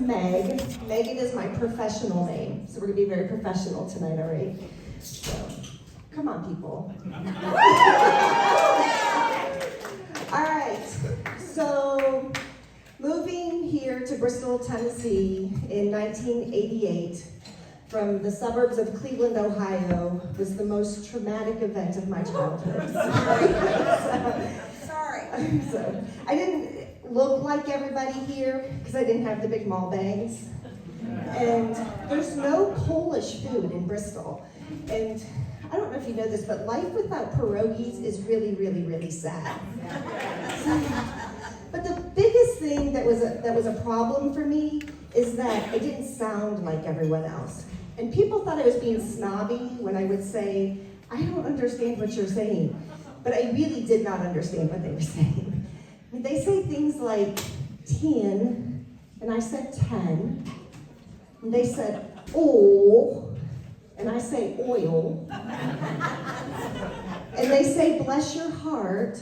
Meg. Megan is my professional name, so we're gonna be very professional tonight, all right? So, come on, people. All right, so moving here to Bristol, Tennessee in 1988 from the suburbs of Cleveland, Ohio was the most traumatic event of my childhood. Sorry. So, I didn't look like everybody here because I didn't have the big mall bangs. And there's no Polish food in Bristol. And I don't know if you know this, but life without pierogies is really, really, really sad. But the biggest thing that was a problem for me is that I didn't sound like everyone else. And people thought I was being snobby when I would say, I don't understand what you're saying. But I really did not understand what they were saying. I mean, they say things like 10, and I said 10. And they said, oh, and I say oil. And they say, bless your heart,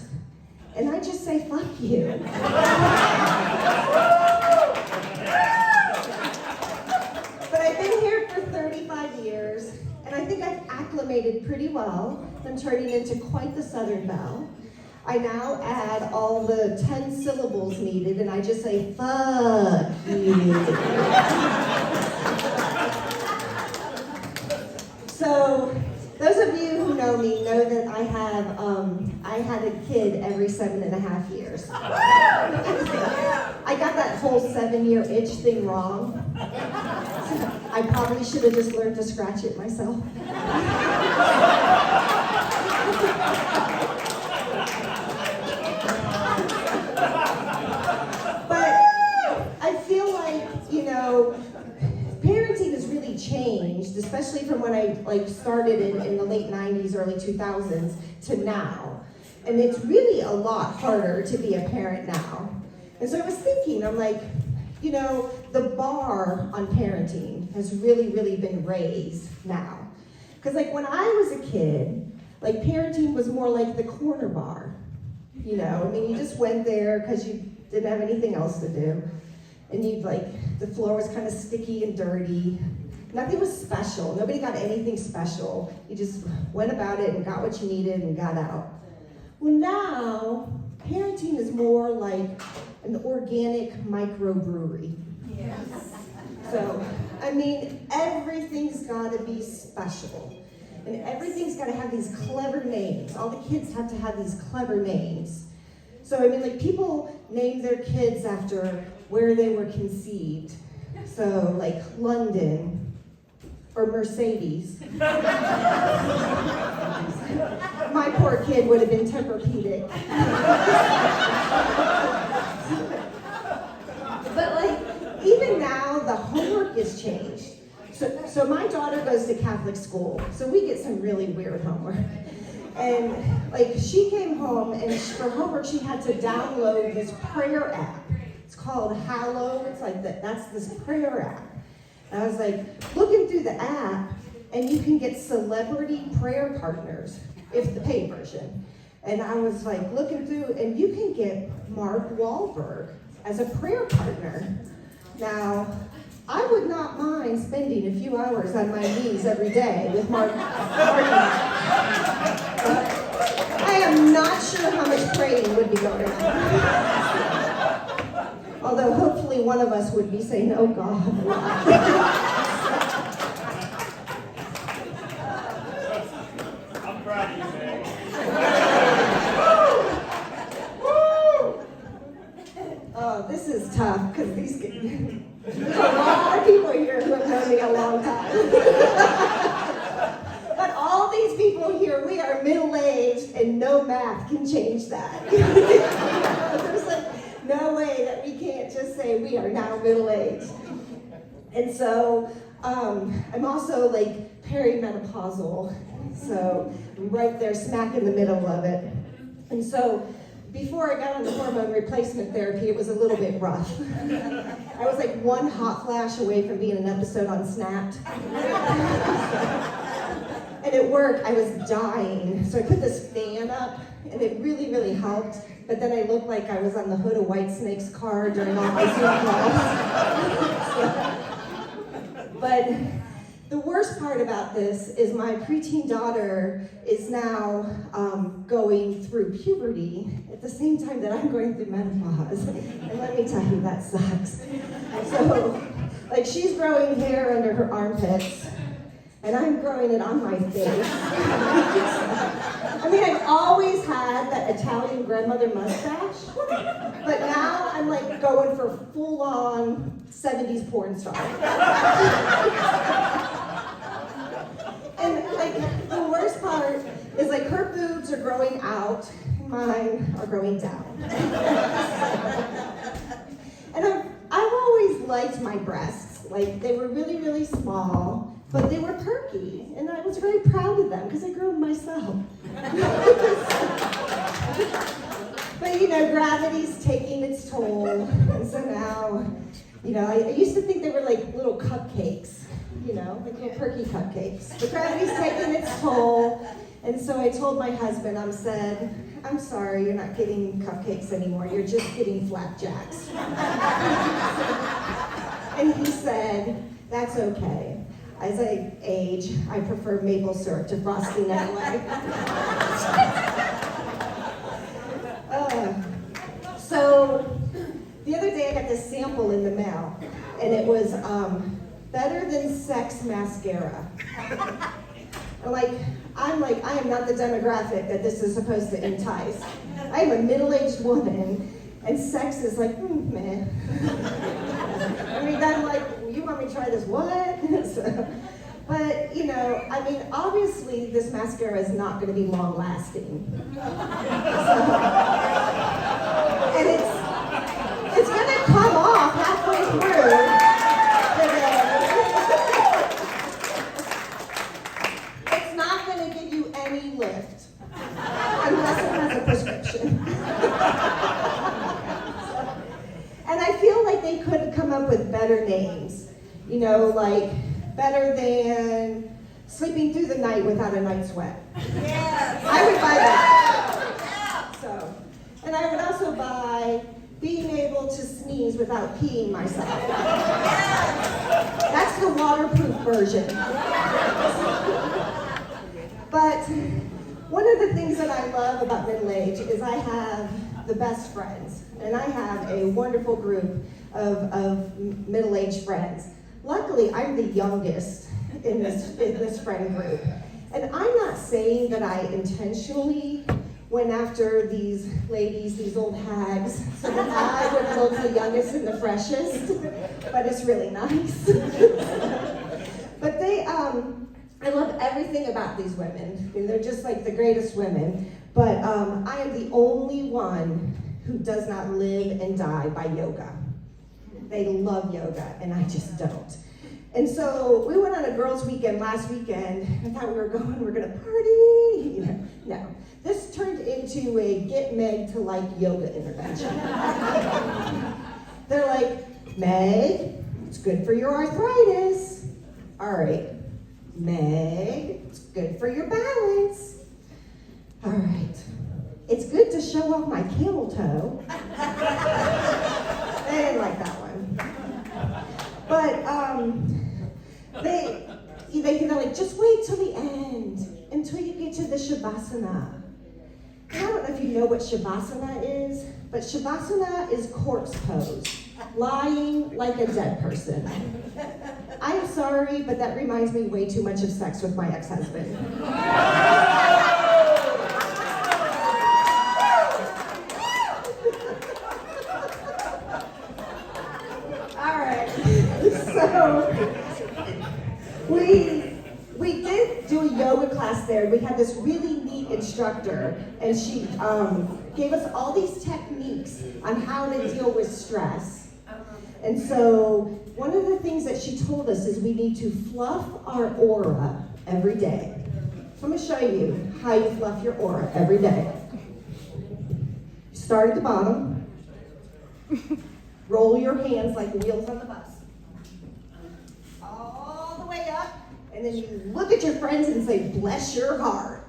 and I just say, fuck you. But I've been here for 35 years, and I think I've acclimated pretty well. I'm turning into quite the Southern belle. I now add all the 10 syllables needed, and I just say, fuck you. So, those of you who know me know that I had a kid every 7.5 years. I got that whole 7-year itch thing wrong. I probably should have just learned to scratch it myself. But I feel like, parenting has really changed, especially from when I started in the late 90s, early 2000s to now. And it's really a lot harder to be a parent now. And so I was thinking, I'm like, the bar on parenting has really, really been raised now. Because when I was a kid, parenting was more like the corner bar. You just went there because you didn't have anything else to do. And the floor was kind of sticky and dirty. Nothing was special. Nobody got anything special. You just went about it and got what you needed and got out. Well, now, parenting is more like an organic microbrewery. Yes. So, everything's got to be special. And everything's got to have these clever names. All the kids have to have these clever names. So, people name their kids after where they were conceived. So, London or Mercedes. My poor kid would have been Tempur-Pedic. But even now, the homework has changed. So my daughter goes to Catholic school, so we get some really weird homework. And she came home, and for homework she had to download this prayer app. It's called Hallow. It's that's this prayer app. And I was looking through the app, and you can get celebrity prayer partners, if the paid version. And I was looking through, and you can get Mark Wahlberg as a prayer partner. Now, I would not mind spending a few hours on my knees every day with Mark. I am not sure how much praying would be going on. Although hopefully one of us would be saying, oh God. I'm proud of you, man. Oh, this is tough, because there's a lot of people here who have known me a long time. But all these people here, we are middle-aged, and no math can change that. There's no way that we can't just say we are now middle-aged. And so, I'm also perimenopausal, so I'm right there smack in the middle of it. And so, before I got on the hormone replacement therapy, it was a little bit rough. I was one hot flash away from being an episode on Snapped. And at work, I was dying. So I put this fan up, and it really, really helped. but then I looked like I was on the hood of Whitesnake's car during all my Zoom calls. But the worst part about this is my preteen daughter is now going through puberty at the same time that I'm going through menopause. And let me tell you, that sucks. So, like, she's growing hair under her armpits, and I'm growing it on my face. I mean, I've always had that Italian grandmother mustache, but now I'm like going for full-on 70s porn star. And like, the worst part is like her boobs are growing out, and mine are growing down. And I've always liked my breasts. Like, they were really, really small, but they were perky, and I was very proud of them because I grew them myself. But you know, gravity's taking its toll, and so now, you know, I used to think they were like little cupcakes, you know, like little perky cupcakes. But gravity's taking its toll, and so I told my husband, I said, I'm sorry, you're not getting cupcakes anymore, you're just getting flapjacks. And he said, that's okay. As I age, I prefer maple syrup to frosting anyway. So the other day I got this sample in the mail, and it was Better Than Sex mascara. I'm like, I am not the demographic that this is supposed to entice. I am a middle-aged woman, and sex is like, meh. I mean, I'm like, you want me to try this, what? So, but, you know, I mean, obviously this mascara is not going to be long-lasting. And it's going to come off halfway through the day. It's not going to give you any lift, unless it has a prescription. And I feel like they could have come up with better names. You know, like Better Than Sleeping Through the Night Without a Night Sweat. Yes. I would buy that. So, and I would also buy Being Able to Sneeze Without Peeing Myself. That's the waterproof version. But one of the things that I love about middle age is I have the best friends, and I have a wonderful group of middle-aged friends. Luckily, I'm the youngest in this friend group. And I'm not saying that I intentionally went after these ladies, these old hags, so that I would look the youngest and the freshest, but it's really nice. But I love everything about these women. I mean, they're just like the greatest women, but I am the only one who does not live and die by yoga. They love yoga, and I just don't. And so we went on a girls' weekend last weekend. I thought we were gonna party. You know, no. This turned into a get Meg to like yoga intervention. They're like, Meg, it's good for your arthritis. All right. Meg, it's good for your balance. All right. It's good to show off my camel toe. They didn't like that one. But they're like, just wait till the end, until you get to the Shavasana. And I don't know if you know what Shavasana is, but Shavasana is corpse pose, lying like a dead person. I'm sorry, but that reminds me way too much of sex with my ex-husband. All right, so we did do a yoga class there. We had this really neat instructor, and she gave us all these techniques on how to deal with stress. And so one of the things that she told us is we need to fluff our aura every day. So I'm going to show you how you fluff your aura every day. Start at the bottom. Roll your hands like wheels on the bus. All the way up. And then you look at your friends and say, bless your heart.